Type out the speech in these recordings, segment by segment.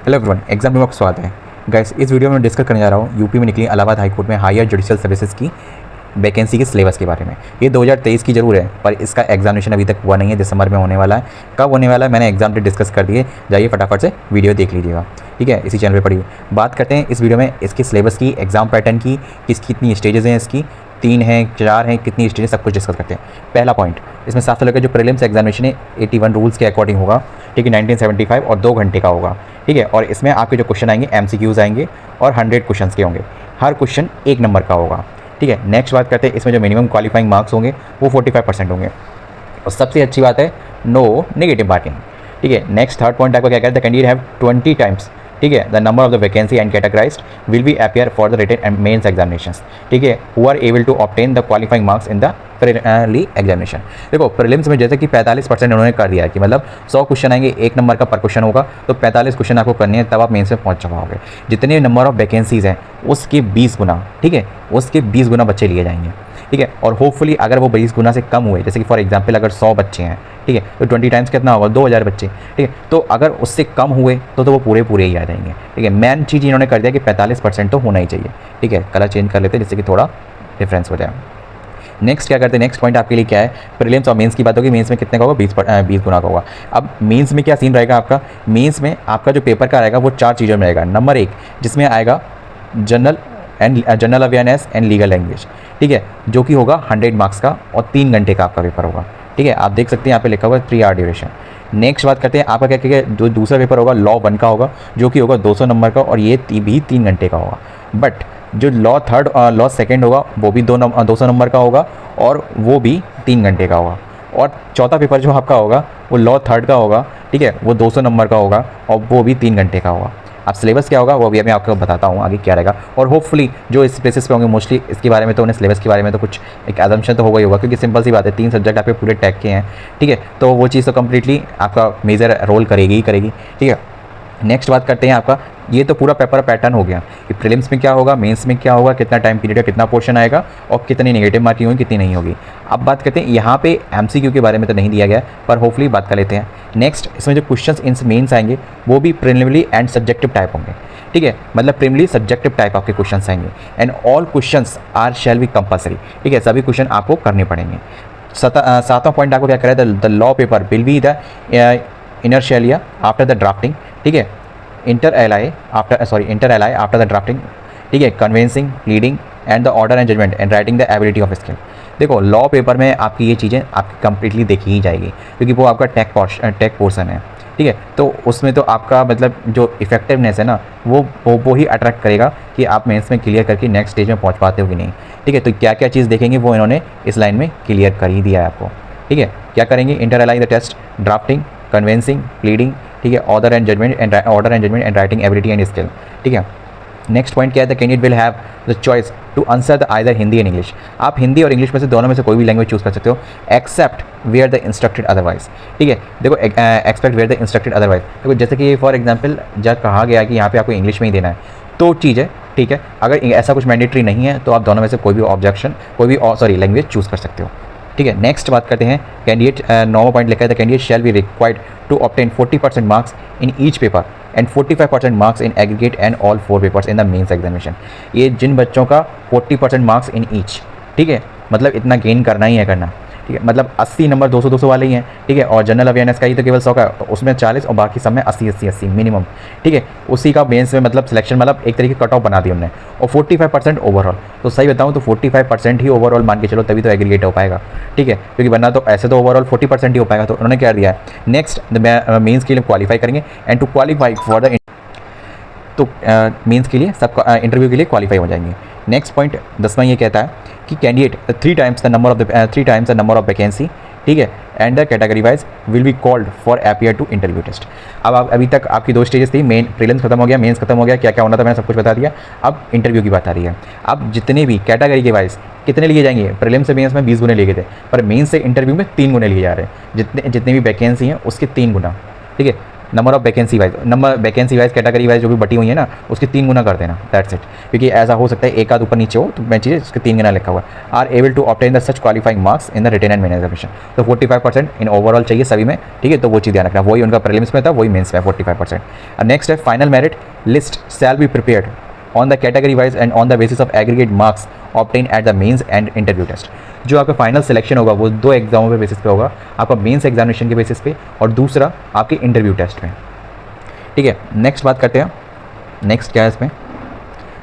Hello everyone, exam में आपका स्वागत है। गाइस, इस वीडियो में डिस्कस करने जा रहा हूँ यूपी में निकली इलाहाबाद हाई कोर्ट में हायर जुडिशियल सर्विसेज की वैकेंसी के सिलेबस के बारे में। ये 2023 की जरूर है, पर इसका एग्जामिनेशन अभी तक हुआ नहीं है। दिसंबर में होने वाला है। कब होने वाला है मैंने एग्जाम पे डिस्कस कर दिए, जाइए फटाफट से वीडियो देख लीजिएगा, ठीक है। इसी चैनल पे पढ़िए। बात करते हैं इस वीडियो में इसकी सिलेबस की, एग्जाम पैटर्न की, कितनी स्टेजेस हैं इसकी, 3 हैं 4 हैं, कितनी स्टेज, सब कुछ डिस्कस करते हैं। पहला पॉइंट, इसमें साफ लगा जो प्रीलिम्स एग्जामिनेशन है 81 रूल्स के अकॉर्डिंग होगा, ठीक है। 1975 और 2 घंटे का होगा, ठीक है। और इसमें आपके जो क्वेश्चन आएंगे MCQs आएंगे और 100 क्वेश्चन के होंगे। हर क्वेश्चन 1 नंबर का होगा, ठीक है। नेक्स्ट बात करते हैं, इसमें जो मिनिमम क्वालिफाइंग मार्क्स होंगे वो 45% होंगे। और सबसे अच्छी बात है, नो नेगेटिव मार्किंग, ठीक है। नेक्स्ट थर्ड पॉइंट आपको क्या कहता है, द कैंडिडेट हैव 20 टाइम्स, ठीक है, the number of the vacancy and categorised will be appear for the written and mains examinations, ठीक है, who are able to obtain the qualifying marks in the prelims examination. देखो prelims में जैसे कि 45% उन्होंने कर दिया है कि मतलब 100 क्वेश्चन आएंगे, 1 नंबर का पर क्वेश्चन होगा, तो 45 क्वेश्चन आपको करने हैं, तब आप मेंस में पहुंच पाओगे। जितने नंबर ऑफ वैकेंसीज हैं उसके 20 गुना, ठीक है, उसके 20 गुना बच्चे लिए जाएंगे, ठीक है। और होपफुली अगर वो 20 गुना से कम हुए, जैसे कि फॉर एग्जांपल अगर 100 बच्चे हैं, ठीक है, तो 20 टाइम्स कितना होगा, 2000 बच्चे, ठीक है। तो अगर उससे कम हुए तो वो पूरे ही आ जाएंगे, ठीक है। मेन चीज़ इन्होंने कर दिया कि 45% तो होना ही चाहिए, ठीक है। कलर चेंज कर लेते हैं जिससे कि थोड़ा डिफरेंस हो जाए। नेक्स्ट क्या करते हैं, नेक्स्ट पॉइंट आपके लिए क्या है, प्रीलिम्स और मेंस की बात होगी। मेंस में कितने का होगा, 20 गुना का होगा। अब मेंस में क्या सीन रहेगा आपका, मेंस में आपका जो पेपर का रहेगा वो 4 चीज़ों में रहेगा। नंबर 1 जिसमें आएगा general awareness and legal language, ठीक है, जो कि होगा 100 मार्क्स का और 3 घंटे का आपका पेपर होगा, ठीक है। आप देख सकते हैं यहाँ पे लिखा हुआ है 3 आवर ड्यूरेशन। नेक्स्ट बात करते हैं आपका क्या जो दूसरा पेपर होगा लॉ 1 का होगा, जो कि होगा 200 नंबर का और ये भी 3 घंटे का होगा। बट जो लॉ सेकंड होगा वो भी 200 नंबर का होगा और वो भी 3 घंटे का होगा। और चौथा पेपर जो आपका होगा वो लॉ 3 का होगा, ठीक है, वो 200 नंबर का होगा और वो भी 3 घंटे का होगा। अब सिलेबस क्या होगा वो अभी मैं आपको बताता हूँ आगे क्या रहेगा। और होपफुली जो इस बेसिस पे होंगे मोस्टली इसके बारे में तो उन्हें सिलेबस के बारे में तो कुछ एक एजम्पशन तो होगा ही होगा, क्योंकि सिंपल सी बात है 3 सब्जेक्ट आपके पूरे टैग के हैं, ठीक है। तो वो चीज़ तो कम्प्लीटली आपका मेजर रोल करेगी, ठीक है। नेक्स्ट बात करते हैं आपका, ये तो पूरा पेपर पैटर्न हो गया कि प्रीलिम्स में क्या होगा, मेंस में क्या होगा, कितना टाइम पीरियड है, कितना पोर्शन आएगा और कितनी नेगेटिव मार्किंग होगी, कितनी नहीं होगी। अब बात करते हैं यहाँ पे MCQ के बारे में तो नहीं दिया गया, पर होपफुली बात कर लेते हैं। नेक्स्ट इसमें जो क्वेश्चंस इन मेंस आएंगे वो भी प्रीलिमिनरी एंड सब्जेक्टिव टाइप होंगे, ठीक है, मतलब प्रीलिमिनरी सब्जेक्टिव टाइप आपके क्वेश्चंस आएंगे। And all questions are shall be compulsory, ठीक है, सभी क्वेश्चन आपको करने पड़ेंगे। 7वां पॉइंट आपको क्या करें, the law paper will be the इनर्शियलिया आफ्टर द ड्राफ्टिंग, ठीक है, inter alia after the drafting, ठीक है, convincing, pleading and the order and judgment and writing the ability of skill. देखो लॉ पेपर में आपकी ये चीज़ें आपकी कंप्लीटली देखी ही जाएगी, क्योंकि वो आपका टेक पोर्सन है, ठीक है। तो उसमें तो आपका मतलब जो इफेक्टिवनेस है ना वो ही अट्रैक्ट करेगा कि आप मेंस में क्लियर करके नेक्स्ट स्टेज में पहुंच पाते हो कि नहीं, ठीक है। तो क्या क्या चीज़ देखेंगे वो इन्होंने इस लाइन में क्लियर कर ही दिया है आपको, ठीक है। क्या करेंगे, inter alia the test, drafting, convincing, pleading, ठीक है, order and judgment and writing ability and skill, ठीक है। नेक्स्ट पॉइंट क्या है, the candidate will have the choice to answer the either Hindi and English. आप हिंदी और इंग्लिश में से दोनों में से कोई भी लैंग्वेज चूज कर सकते हो, except where the instructed otherwise, ठीक है। देखो expect where the instructed otherwise, देखो जैसे कि फॉर एग्जाम्पल जब कहा गया कि यहाँ पे आपको इंग्लिश में ही देना है तो चीज़ है, ठीक है। अगर ऐसा कुछ मैंडेटरी नहीं है तो आप दोनों में से कोई भी लैंग्वेज चूज़ कर सकते हो, ठीक है। नेक्स्ट बात करते हैं कैंडिडेट, 9वां पॉइंट लिखा है, the candidate shall be required to obtain 40% marks in each paper and 45% marks in aggregate and all 4 papers in the mains examination. ये जिन बच्चों का 40% मार्क्स इन ईच, ठीक है, मतलब इतना गेन करना ही है करना, ठीक है, मतलब 80 नंबर 200 वाले ही हैं, ठीक है। और जनरल अवेयरनेस का ही तो केवल 100 का, तो उसमें 40 और बाकी सब में 80 मिनिमम, ठीक है। उसी का मेंस में मतलब सिलेक्शन मतलब एक तरीके कट ऑफ बना दी हमने, और 45% ओवरऑल। तो सही बताऊं तो 45% ही ओवरऑल मान के चलो, तभी तो एग्रीगेट हो पाएगा, ठीक है, क्योंकि वरना तो ऐसे तो ओवरऑल 40% ही हो पाएगा। तो उन्होंने क्या दिया है, नेक्स्ट मेंस के लिए क्वालिफाई करेंगे and to qualify for the, तो मेंस के लिए सब इंटरव्यू के लिए क्वालिफाई हो जाएंगे। नेक्स्ट पॉइंट 10वां ये कहता है कि candidate 3 times the number of vacancy, ठीक है, and the category wise will be called for appear to interview test. अब अभी तक आपकी 2 स्टेजेस थी, मेन प्रीलिम्स खत्म हो गया, मेंस खत्म हो गया, क्या क्या होना था मैंने सब कुछ बता दिया। अब इंटरव्यू की बात आ रही है। अब जितने भी कैटेगरी के वाइज कितने लिए जाएंगे, प्रीलिम्स से मेंस में 20 गुने लिए गए थे, पर मेंस से इंटरव्यू में 3 गुने लिए जा रहे हैं। जितनी भी वैकेंसी हैं उसके 3 गुना, ठीक है। Number of vacancy wise category wise जो भी बटी हुई है ना, उसकी 3 गुना कर देना, दैट्स इट। क्योंकि ऐसा हो सकता है एक आध ऊपर नीचे हो, तो मैं चीज़ उसके 3 गुना लिखा हुआ है। Are able to obtain the such qualifying marks in the written and main examination. तो 45% इन ओवरऑल चाहिए सभी में, ठीक है। तो वो चीज़ ध्यान रखना, वही उनका प्रीलिम्स में था, वही मेंस में 45%। नेक्स्ट है final merit list shall be prepared on the category wise and on the basis of aggregate marks obtain at the mains and interview test. जो आपका फाइनल सिलेक्शन होगा वो 2 एग्जामों पे बेसिस पे होगा, आपका मेंस एग्जामिनेशन के बेसिस पे और दूसरा आपके इंटरव्यू टेस्ट में, ठीक है। नेक्स्ट बात करते हैं, नेक्स्ट क्या है इसमें।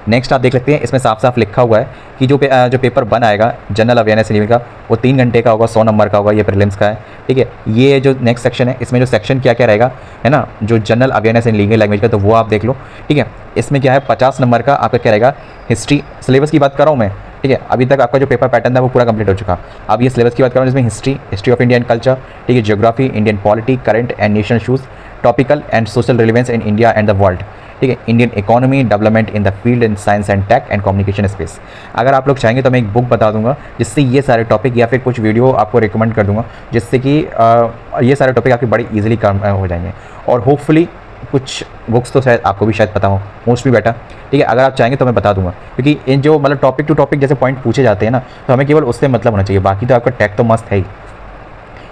नेक्स्ट आप देख सकते हैं इसमें साफ साफ लिखा हुआ है कि जो पेपर 1 आएगा जनरल अवेयरनेस लेवल का, वो 3 घंटे का होगा, 100 नंबर का होगा, ये प्रीलिम्स का है, ठीक है। ये जो नेक्स्ट सेक्शन है, इसमें जो सेक्शन क्या क्या रहेगा, है ना, जो general awareness in legal language का, तो वो आप देख लो, ठीक है। इसमें क्या है 50 नंबर का आपका क्या रहेगा, हिस्ट्री सिलेबस की बात कर रहा हूँ मैं, ठीक है। अभी तक आपका जो पेपर पैटर्न था वो पूरा कंप्लीट हो चुका। अब ये सिलेबस की बात कर रहा हूँ, जिसमें हिस्ट्री ऑफ इंडियन कल्चर, ठीक है, geography, Indian polity, current and national issues, topical and social relevance in India and the world, ठीक है, Indian economy, development in the field in science and tech and communication space. अगर आप लोग चाहेंगे तो मैं एक बुक बता दूंगा जिससे ये सारे टॉपिक, या फिर कुछ वीडियो आपको रिकमेंड कर दूंगा जिससे कि ये सारे टॉपिक आपके बड़े ईजिली काम हो जाएंगे। और होपफुली कुछ बुक्स तो शायद आपको भी शायद पता हो, मोस्टली बेटा, ठीक है। अगर आप चाहेंगे तो मैं बता दूंगा, क्योंकि इन जो मतलब टॉपिक टू टॉपिक जैसे पॉइंट पूछे जाते हैं ना, तो हमें केवल उससे मतलब होना चाहिए, बाकी तो आपका टैग तो मस्त है ही।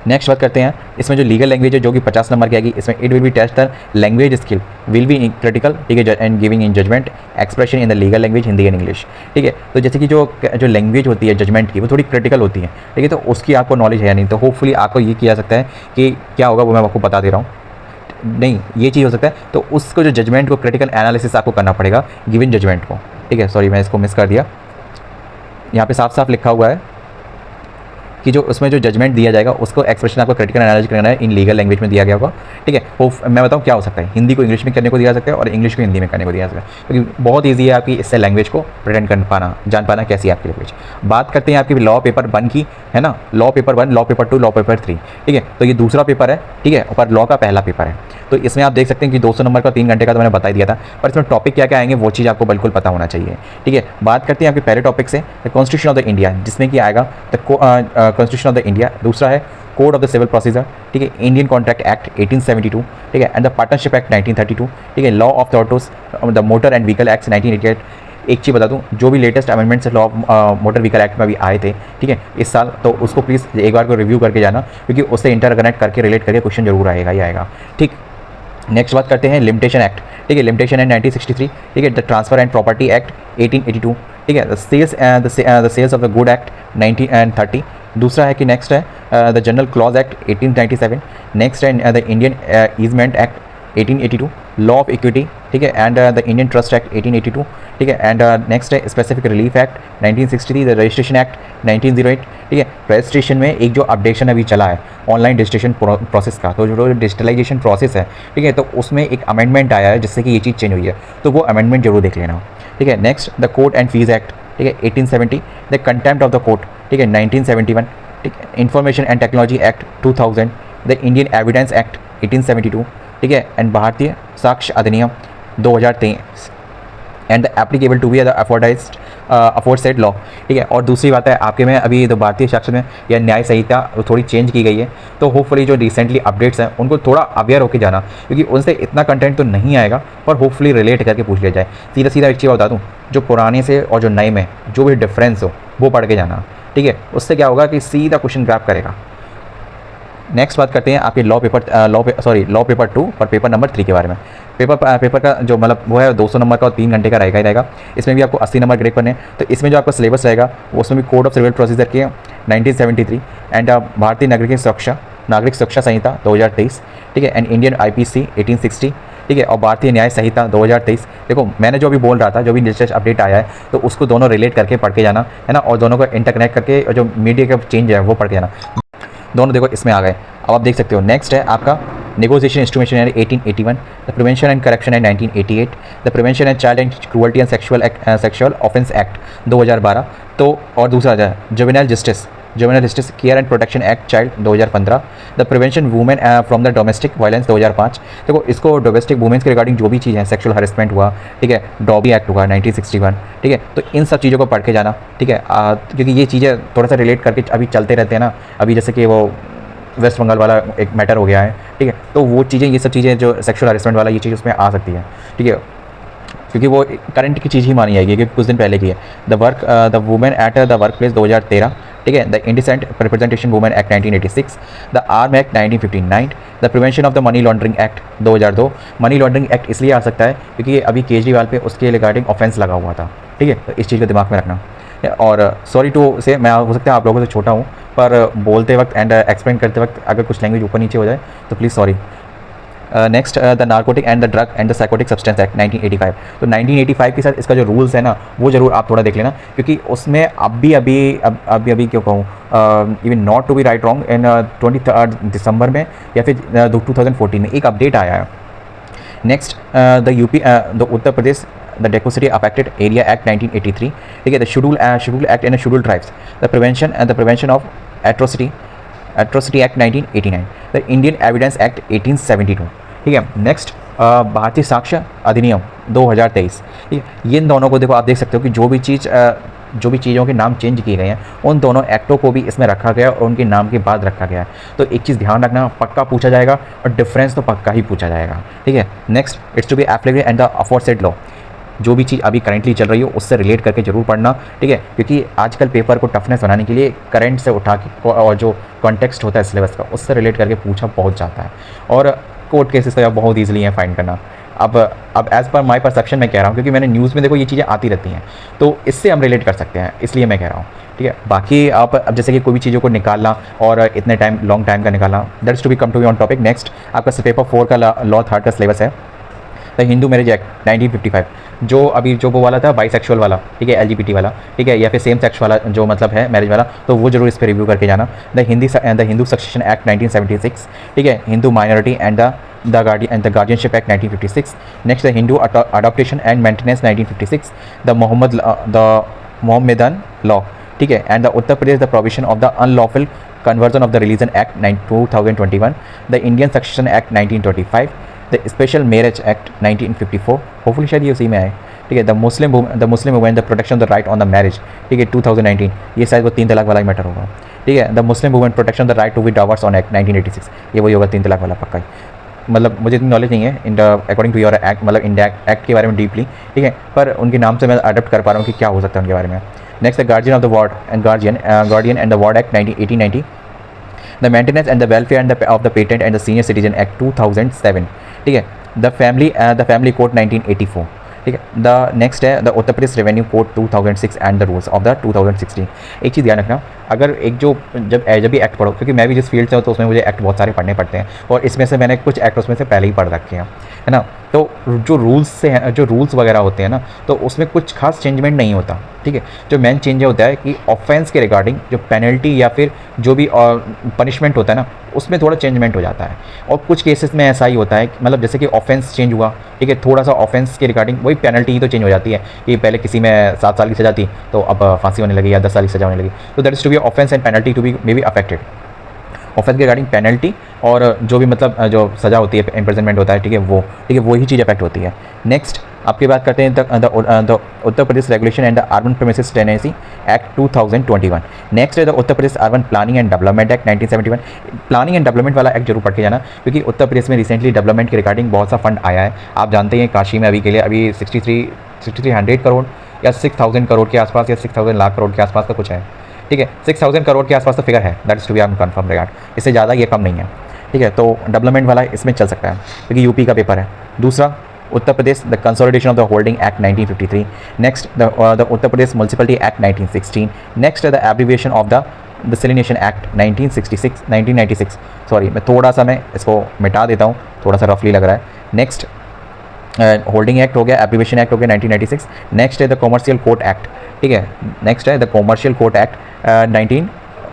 नेक्स्ट बात करते हैं, इसमें जो लीगल लैंग्वेज है जो कि 50 नंबर की आएगी, इसमें it will be test the language skill will be critical, ठीक है, and giving in judgment expression in the legal language Hindi and English, ठीक है। तो जैसे कि जो लैंग्वेज होती है जजमेंट की, वो थोड़ी क्रिटिकल होती है, ठीक है। तो उसकी आपको नॉलेज है या नहीं, तो होपफुली आपको ये किया जा सकता है कि क्या होगा वो मैं आपको बता दे रहा हूँ, नहीं ये चीज़ हो सकता है। तो उसको जो जजमेंट को क्रिटिकल एनालिसिस आपको करना पड़ेगा गिवन जजमेंट को, ठीक है। सॉरी मैं इसको मिस कर दिया, यहाँ पे साफ साफ लिखा हुआ है कि जो उसमें जो जजमेंट दिया जाएगा उसको एक्सप्रेशन आपको क्रिटिकल एनालिसिस करना है, इन लीगल लैंग्वेज में दिया गया होगा, ठीक है। वो मैं बताऊँ क्या हो सकता है, हिंदी को इंग्लिश में करने को दिया जा सकता है और इंग्लिश को हिंदी में करने को दिया जा सकता है, क्योंकि बहुत ईजी है आपकी इससे लैंग्वेज को प्रिटेंड कर पाना, जान पाना कैसी है आपकी लैंग्वेज। बात करते हैं आपकी लॉ पेपर 1 की, है ना, law paper 1, law paper 2, law paper 3, ठीक है। तो ये दूसरा पेपर है, ठीक है, और लॉ का पहला पेपर है। तो इसमें आप देख सकते हैं कि 200 नंबर का 3 घंटे का तो मैंने बता दिया था, पर इसमें टॉपिक क्या क्या आएंगे वो चीज़ आपको बिल्कुल पता होना चाहिए, ठीक है। बात करते हैं आपके पहले टॉपिक से, the constitution of the India, जिसमें कि आएगा the constitution of the India. दूसरा है code of the civil procedure, ठीक है, इंडियन कॉन्ट्रैक्ट एक्ट 1872, ठीक है, एंड द पार्टनरशिप एक्ट 1932, ठीक है, law of the autos, the motor and vehicle act 1988। एक चीज़ बता दूं, जो भी latest amendments law motor vehicle act में भी आए थे, ठीक है, इस साल, तो उसको प्लीज़ एक बार को रिव्यू करके जाना, क्योंकि उससे इंटरकनेक्ट करके रिलेट करके क्वेश्चन जरूर आएगा ही आएगा, ठीक। नेक्स्ट बात करते हैं लिमिटेशन एक्ट, ठीक है, लिमिटेशन एक्ट 1963, ठीक है, the transfer and property act 1882, ठीक है, the sales of the good act 1930। दूसरा है कि नेक्स्ट है the general clause act 1897। Next है the Indian easement act 1882, law of equity, ठीक है, and the Indian trust act 1882, ठीक है, एंड नेक्स्ट है specific relief act 1963, the registration act 1908, ठीक है। रजिस्ट्रेशन में एक जो अपडेशन अभी चला है ऑनलाइन रजिस्ट्रेशन प्रोसेस का, तो जो डिजिटलाइजेशन प्रोसेस है, ठीक है, तो उसमें एक अमेंडमेंट आया है जिससे कि ये चीज़ चेंज हुई है, तो वो अमेंडमेंट जरूर देख लेना, ठीक है। Next the court and fees act, ठीक है, 1870, the contempt of the court, ठीक है, 1971, ठीक है, information and technology act 2000, the Indian evidence act 1872, ठीक है, and Bharatiya Sakshya Adhiniyam 2023, and the applicable to be the aforesaid law, ठीक है। और दूसरी बात है आपके में अभी तो भारतीय साक्ष्य में या न्याय संहिता थोड़ी चेंज की गई है, तो होपफुली जो रिसेंटली अपडेट्स हैं उनको थोड़ा अवेयर होकर जाना, क्योंकि उनसे इतना कंटेंट तो नहीं आएगा, पर होपफुली रिलेट करके पूछ लिया जाए। सीधा सीधा एक चीज़ बता दूँ, जो पुराने से और जो नए में जो भी डिफरेंस हो वो पढ़ के जाना, ठीक है, उससे क्या होगा कि सीधा क्वेश्चन ग्रैब करेगा। नेक्स्ट बात करते हैं आपके लॉ पेपर 2 और पेपर नंबर 3 के बारे में। पेपर का जो मतलब वो है 200 नंबर का और 3 घंटे का रहेगा ही रहेगा। इसमें भी आपको 80 नंबर ग्रेड करने हैं, तो इसमें जो आपका सिलेबस रहेगा वो उसमें भी कोड ऑफ सिविल प्रोसीजर के 1973 एंड भारतीय नागरिक सुरक्षा संहिता 2023, ठीक है, एंड इंडियन IPC 1860, ठीक है, और भारतीय न्याय संहिता 2023। देखो मैंने जो भी बोल रहा था, जो भी लेटेस्ट अपडेट आया है, तो उसको दोनों रिलेट करके पढ़ के जाना है ना, और दोनों को इंटरकनेक्ट करके जो मीडिया का चेंज है वो पढ़ के जाना। दोनों देखो इसमें आ गए, अब आप देख सकते हो। नेक्स्ट है आपका negotiation instrumentation act 1881, the prevention and correction act 1988, the prevention and child and cruelty and sexual offence act 2012, तो और दूसरा juvenile justice care and protection act child 2015, the prevention women from the domestic violence 2005। देखो इसको domestic women's के regarding जो भी चीज़ है, sexual harassment हुआ, ठीक है, डॉबी एक्ट हुआ 1961, ठीक है, तो इन सब चीज़ों को पढ़ के जाना, ठीक है, क्योंकि ये चीज़ें थोड़ा सा रिलेट करके अभी चलते रहते हैं ना। अभी जैसे कि वो वेस्ट बंगाल वाला एक मैटर हो गया है, ठीक है। तो वो चीज़ें, ये सब चीज़ें जो सेक्सुअल हरेसमेंट वाला, ये चीज़ उसमें आ सकती है, ठीक है, क्योंकि वो करंट की चीज़ ही मानी जाएगी, क्योंकि कुछ दिन पहले की है। The women at the work place 2013, ठीक है। The indecent representation women act 1986, the arm act 1959, the prevention of the money laundering act 2002। Money laundering act इसलिए आ सकता है क्योंकि अभी केजरीवाल पे उसके रिगार्डिंग ऑफेंस लगा हुआ था, ठीक है। तो इस चीज़ को दिमाग में रखना। और सॉरी टू से, मैं हो सकता है आप लोगों से छोटा हूँ, पर बोलते वक्त एंड एक्सप्लेन करते वक्त अगर कुछ लैंग्वेज ऊपर नीचे हो जाए तो please sorry. Next, the narcotic and the drug and the psychotic substance act 1985। तो 1985 के साथ इसका जो रूल्स है ना, वो जरूर आप थोड़ा देख लेना, क्योंकि उसमें अभी क्यों कहूँ, even not to be right wrong, in 23 दिसंबर में या फिर 2014 में एक अपडेट आया है। Next, the Uttar Pradesh the Diversity Affected Area Act 1983, ठीक है। The schedule act and schedule tribes, the prevention of atrocity act 1989, the Indian evidence act 1872, ठीक है। नेक्स्ट, भारतीय साक्ष्य अधिनियम 2023, ठीक है। ये इन दोनों को देखो, आप देख सकते हो कि जो भी चीज़ों के नाम चेंज किए गए हैं, उन दोनों एक्टों को भी इसमें रखा गया और उनके नाम के बाद रखा गया है। तो एक चीज़ ध्यान रखना, पक्का पूछा जाएगा और डिफरेंस तो पक्का ही पूछा जाएगा, ठीक है। Next, it's to be applicable and the aforesaid law. जो भी चीज़ अभी करेंटली चल रही हो उससे रिलेट करके जरूर पढ़ना, ठीक है, क्योंकि आजकल पेपर को टफनेस बनाने के लिए करंट से उठा के और जो कॉन्टेक्स्ट होता है सिलेबस का, उससे रिलेट करके पूछा बहुत जाता है। और कोर्ट केसेस तो बहुत ईजिली हैं फाइंड करना। अब एज़ पर माई परसेप्शन मैं कह रहा हूँ, क्योंकि मैंने न्यूज़ में देखो ये चीज़ें आती रहती हैं, तो इससे हम रिलेट कर सकते हैं, इसलिए मैं कह रहा हूँ, ठीक है। बाकी आप अब जैसे कि कोई भी चीज़ों को निकालना और इतने लॉन्ग टाइम का निकालना, that's to be come to be on topic. Next, आपका पेपर 4 का लॉ 3 का सिलेबस है, द हिंदू मैरिज एक्ट 1955, जो वो वाला था बाइसेक्सुअल वाला, ठीक है, LGBT वाला, ठीक है, या फिर सेम सेक्स वाला जो मतलब है मैरिज वाला, तो वो जरूर इस पर रिव्यू करके जाना। द हिंदू सक्सेशन एक्ट 1976, ठीक है। Hindu minority and the guardianship act 1956। Next, the Hindu adaptation and maintenance 1956, the Mohammedan law, ठीक है, and the Uttar Pradesh the provision of the unlawful conversion of the religion act 2021, the Indian succession act 1925, the special marriage act 1954, hopefully शायद ये उसी में आए, ठीक है। The Muslim women the protection of the right on the marriage, ठीक है, 2019, ये शायद वो 3 तलाक वाला ही मैटर होगा, ठीक है। The Muslim women protection the right to be divorce on act 1986, ये वही होगा 3 तलाक वाला पक्का ही। मतलब मुझे इतनी नॉलेज नहीं है in according to your act, मतलब इंडिया एक्ट के बारे में डीपली, ठीक है, पर उनके नाम से मैं अडप्ट कर पा रहा हूँ कि क्या हो सकता है उनके बारे में। Next, the guardian of the ward and guardian and the ward act 1890, the maintenance and the welfare of the patent and the senior citizen act 2007, ठीक है। द फैमिली कोड 1984, ठीक है। द नेक्स्ट है the Uttar Pradesh revenue code 2006 and the rules of the 2016। एक चीज़ ध्यान रखना, अगर एक जब भी एक्ट पढ़ो, क्योंकि मैं भी जिस फील्ड से हूँ तो उसमें मुझे एक्ट बहुत सारे पढ़ने पड़ते हैं, और इसमें से मैंने कुछ एक्ट उसमें से पहले ही पढ़ रखे हैं, है ना। तो जो रूल्स वगैरह होते हैं ना, तो उसमें कुछ खास चेंजमेंट नहीं होता, ठीक है। जो मेन चेंज होता है कि ऑफेंस के रिगार्डिंग जो पेनल्टी या फिर जो भी पनिशमेंट होता है ना, उसमें थोड़ा चेंजमेंट हो जाता है। और कुछ केसेस में ऐसा ही होता है, मतलब जैसे कि ऑफेंस चेंज हुआ, ठीक है, थोड़ा सा ऑफेंस के रिगार्डिंग वही पेनल्टी ही तो चेंज हो जाती है कि पहले किसी में 7 साल की सज़ा थी तो अब फांसी होने लगी या 10 साल की सज़ा होने लगी। तो that is to be offence and penalty to be may be affected. Offence के रिगार्डिंग पेनल्टी और जो भी मतलब जो सज़ा होती है, इम्प्रिजनमेंट होता है, ठीक है, वही चीज़ अफेक्ट होती है। नेक्स्ट आपकी बात करते हैं the Uttar Pradesh regulation and the urban premises tenancy act 2021। Next है the Uttar Pradesh urban planning and development act 1971। Planning and development वाला एक्ट जरूर पढ़ के जाना, क्योंकि उत्तर प्रदेश में रिसेंटली डेवलपमेंट के रिगार्डिंग बहुत सा फंड आया है। आप जानते हैं काशी में अभी के लिए अभी 6300 करोड़ या 6000 करोड़ के आसपास या 6000 लाख करोड़ के आसपास का कुछ है, ठीक है, 6000 करोड़ के आसपास तो फिगर है, that is to be I am confirm regard, इससे ज़्यादा ये कम नहीं है, ठीक है। तो डेवलपमेंट वाला इसमें चल सकता है क्योंकि यूपी का पेपर है। दूसरा, Uttar Pradesh the consolidation of the holding act 1953। Next, the Uttar Pradesh municipality act 1916। Next, the abbreviation of the desalination act 1996। Sorry, मैं थोड़ा सा मैं इसको मिटा देता हूँ, थोड़ा सा रफली लग रहा है। नेक्स्ट, होल्डिंग एक्ट हो गया, एब्रीविएशन एक्ट हो गया 1996। नेक्स्ट है द कॉमर्शियल कोर्ट एक्ट, ठीक है। नेक्स्ट है the commercial court act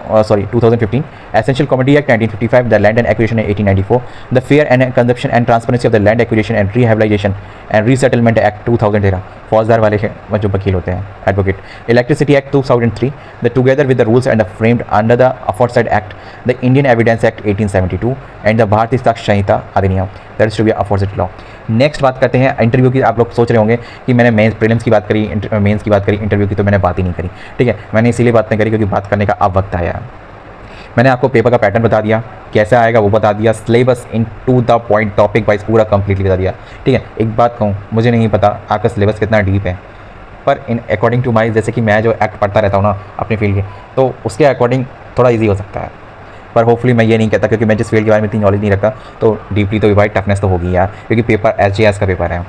2015, Essential Commodity Act 1955, the Land and Acquisition Act 1894, the Fair and Consumption and Transparency of the Land Acquisition and Rehabilitation and Resettlement Act 2013, फौजदार वाले जो वकील होते हैं, advocate. Electricity Act 2003, the Together with the Rules and the Framed under the aforesaid Act, the Indian Evidence Act 1872 and the भारतीय साक्ष्य संहिता अधिनियम, that is to be aforesaid law। Next बात करते हैं इंटरव्यू की। आप लोग सोच रहे होंगे कि मैंने मेंस प्रीलिम्स की बात करी, मेंस की बात करी, इंटरव्यू की तो मैंने बात ही नहीं करी, ठीक है। मैंने इसीलिए बात नहीं करी क्योंकि बात करने का अब वक्त आया है। मैंने आपको पेपर का पैटर्न बता दिया, कैसे आएगा वो बता दिया, syllabus in to the point topic wise पूरा कंप्लीटली बता दिया। ठीक है, एक बात कहूँ, मुझे नहीं पता आपका सिलेबस कितना डीप है, पर इन अकॉर्डिंग टू माई, जैसे कि मैं जो एक्ट पढ़ता रहता हूँ ना अपनी फील्ड के, तो उसके अकॉर्डिंग थोड़ा ईजी हो सकता है। पर होपफुली मैं ये नहीं कहता, क्योंकि मैं जिस फील्ड के बारे में इतनी नॉलेज नहीं रखता, तो डीपली तो भाई टफनेस तो होगी यार, क्योंकि पेपर SJS का पेपर है।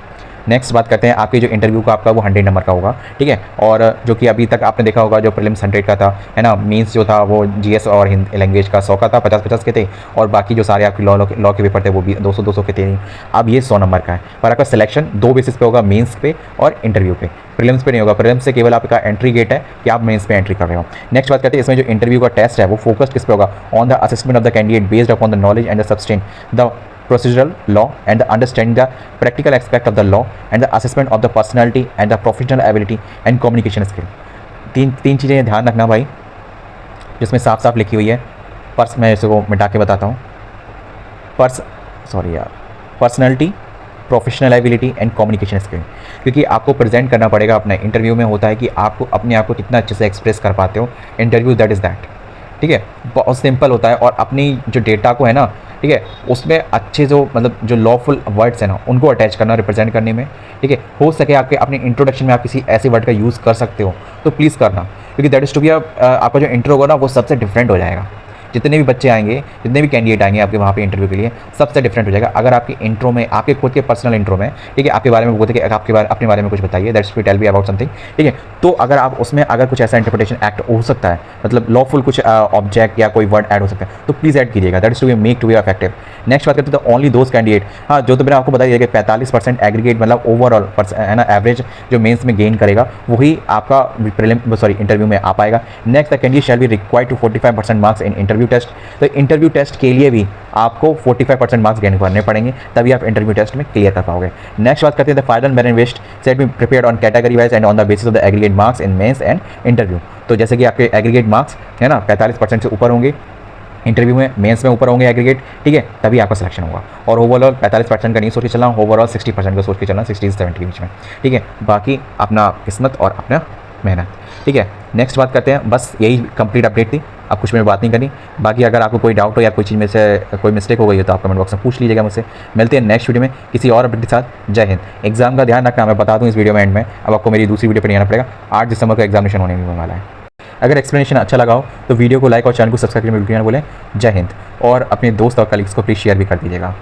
नेक्स्ट बात करते हैं, आपके जो इंटरव्यू का आपका वो 100 नंबर का होगा। ठीक है, और जो कि अभी तक आपने देखा होगा, जो प्रीलिम्स 100 का था, है ना, मीन्स जो था वो GS और हिंदी लैंग्वेज का 100 का था, 50-50 के थे, और बाकी जो सारे आपके लॉ के पेपर थे वो भी 200-200 के थे। अब ये 100 नंबर का है, पर आपका सिलेक्शन 2 बेसिस पे होगा, मेंस पे और इंटरव्यू पे। प्रीलिम्स पे नहीं होगा, प्रीलिम्स से केवल आपका एंट्री गेट है कि आप मेंस पे एंट्री कर रहे हो। नेक्स्ट बात करते हैं, इसमें जो इंटरव्यू का टेस्ट है वो फोकस्ड किस पे होगा, on the assessment of the candidate based upon the knowledge and the substance the procedural law and the understanding the practical aspect of the law and the assessment of the personality and the professional ability and communication skill। तीन चीज़ें ध्यान रखना भाई, जिसमें साफ साफ लिखी हुई है। मैं इसको मिटा के बताता हूँ। Personality, professional ability and communication skill, क्योंकि आपको प्रेजेंट करना पड़ेगा अपने इंटरव्यू में। होता है कि आपको अपने आप को कितना अच्छे से एक्सप्रेस कर पाते हो, इंटरव्यू दैट इज़ दैट। ठीक है, बहुत सिंपल होता है, और अपनी जो डेटा को है ना, ठीक है, उसमें अच्छे जो मतलब जो लॉफुल वर्ड्स हैं ना, उनको अटैच करना रिप्रेजेंट करने में। ठीक है, हो सके आपके अपने इंट्रोडक्शन में आप किसी ऐसे वर्ड का यूज़ कर सकते हो तो प्लीज़ करना, क्योंकि दैट इज़ टू बी आपका जो इंट्रो होगा ना वो सबसे डिफरेंट हो जाएगा। जितने भी बच्चे आएंगे, जितने भी कैंडिडेट आएंगे आपके वहाँ पे इंटरव्यू के लिए, सबसे डिफरेंट हो जाएगा। अगर आपके इंट्रो में, आपके खुद के पर्सनल इंट्रो में, ठीक है, आपके बारे में बोलते कि आपके बारे अपने बारे में कुछ बताइए, that's we tell me about something. ठीक है, तो अगर आप उसमें अगर कुछ ऐसा इंटरप्रिटेशन एक्ट हो सकता है, मतलब लॉफुल कुछ ऑब्जेक्ट या कोई वर्ड ऐड हो सकता है, तो प्लीज़ ऐड कीजिएगा, that is to be make to be effective. Next बात करते हैं ओनली दोज कैंडिडेट, हाँ, जो तो मैंने आपको बता दिया कि 45% एग्रीगेट मतलब ओवरऑल है ना, एवरेज जो मेंस में गेन करेगा वही आपका इंटरव्यू में आ पाएगा। Next the candidate shall be required to 45% marks in interview test. तो इंटरव्यू टेस्ट के लिए भी आपको 45% मार्क्स गेन करने पड़ेंगे, तभी आप इंटरव्यू टेस्ट में क्लियर कर पाओगे। नेक्स्ट बात करते हैं the final merit list set be prepared on category wise and on the basis of the aggregate marks in mains and interview. तो जैसे कि आपके एग्रीगेट मार्क्स है ना 45% से ऊपर होंगे इंटरव्यू में, मेंस में ऊपर होंगे एग्रीगेट, ठीक है, तभी आपका सिलेक्शन होगा। और ओवरऑल 45% का नहीं सोच के चलना, ओवरऑल 60% का सोच के चलना, 60 से 70 के बीच में। ठीक है, बाकी अपना किस्मत और अपना मेहनत। ठीक है, नेक्स्ट बात करते हैं, बस यही कंप्लीट अपडेट थी, अब कुछ मैंने बात नहीं करनी। बाकी अगर आपको कोई डाउट हो या कोई चीज़ में से कोई मिस्टेक हो गई हो तो आप कमेंट बॉक्स में पूछ लीजिएगा मुझसे। मिलते हैं नेक्स्ट वीडियो में किसी और अपडेट के साथ। जय हिंद। एग्जाम का ध्यान रखना, मैं बता दूं इस वीडियो में एंड में, अब आपको मेरी दूसरी वीडियो पर नहीं आना पड़ेगा। 8 दिसंबर को एग्जामिनेशन होने वाला है। अगर एक्सप्लेनेशन अच्छा लगा हो तो वीडियो को लाइक और चैनल को सब्सक्राइब करने में बिल्कुल ना भूलें। जय हिंद, और अपने दोस्त और कलीग्स को प्लीज़ शेयर भी कर दीजिएगा।